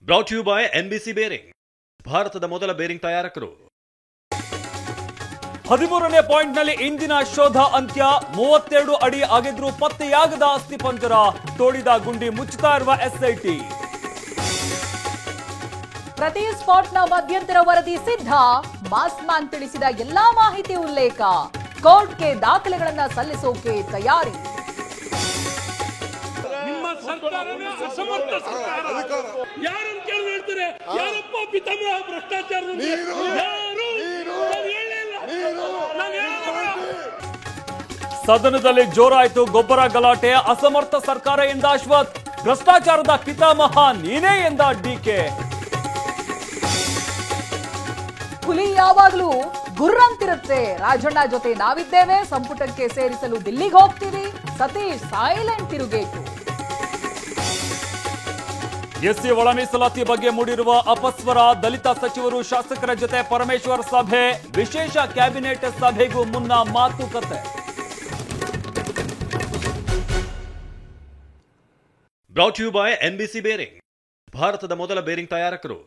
Brought you by NBC bearing, ಭಾರತದ ಮೊದಲ bearing ತಯಾರಕರು. 13ನೇ ಪಾಯಿಂಟ್ನಲ್ಲಿ ಇಂದಿನ ಶೋಧ ಅಂತ್ಯ. 32 ಅಡಿ ಅಗೆದ್ರೂ ಪತ್ತೆಯಾಗದ ಅಸ್ಥಿಪಂಜರ, ತೋಡಿದ ಗುಂಡಿ ಮುಚ್ಚುತ್ತಾ ಇರುವ ಎಸ್ಐಟಿ. ಪ್ರತಿ ಸ್ಪಾಟ್ನ ಮಧ್ಯಂತರ ವರದಿ ಸಿದ್ಧ, ಮಾಸ್ ಮ್ಯಾನ್ ತಿಳಿಸಿದ ಎಲ್ಲಾ ಮಾಹಿತಿ ಉಲ್ಲೇಖ, ಕೋರ್ಟ್ಗೆ ದಾಖಲೆಗಳನ್ನ ಸಲ್ಲಿಸೋಕೆ ತಯಾರಿ. ನಿಮ್ಮ ಸರ್ಕಾರವೇ ಅಸಮರ್ಥ ಸರ್ಕಾರ. ಯಾರನ್ನು ಕೇಳಿ ಹೇಳ್ತಾರೆ, ಯಾರಪ್ಪ ಪಿತಾಮಹ ಭ್ರಷ್ಟಾಚಾರ? ಸದನದಲ್ಲಿ ಜೋರಾಯಿತು ಗೊಬ್ಬರ ಗಲಾಟೆ. ಅಸಮರ್ಥ ಸರ್ಕಾರ ಎಂದ ಅಶ್ವಥ್, ಭ್ರಷ್ಟಾಚಾರದ ಪಿತಾಮಹ ನೀನೇ ಎಂದ ಡಿಕೆ. ಹುಲಿ ಯಾವಾಗ್ಲೂ ಗುರ್ರಂತಿರುತ್ತೆ. ರಾಜಣ್ಣ ಜೊತೆ ನಾವಿದ್ದೇವೆ, ಸಂಪುಟಕ್ಕೆ ಸೇರಿಸಲು ದಿಲ್ಲಿಗೆ ಹೋಗ್ತೀವಿ. ಸತೀಶ್ ಸೈಲೆಂಟ್ ತಿರುಗೇಟು. ಎಸ್ಸಿ ಒಳ ಮೀಸಲಾತಿ ಬಗ್ಗೆ ಮೂಡಿರುವ ಅಪಸ್ವರ. ದಲಿತ ಸಚಿವರು ಶಾಸಕರ ಜೊತೆ ಪರಮೇಶ್ವರ್ ಸಭೆ, ವಿಶೇಷ ಕ್ಯಾಬಿನೆಟ್ ಸಭೆಗೂ ಮುನ್ನ ಮಾತುಕತೆ. Brought you by NBC bearing, ಭಾರತದ ಮೊದಲ ಬೇರಿಂಗ್ ತಯಾರಕರು.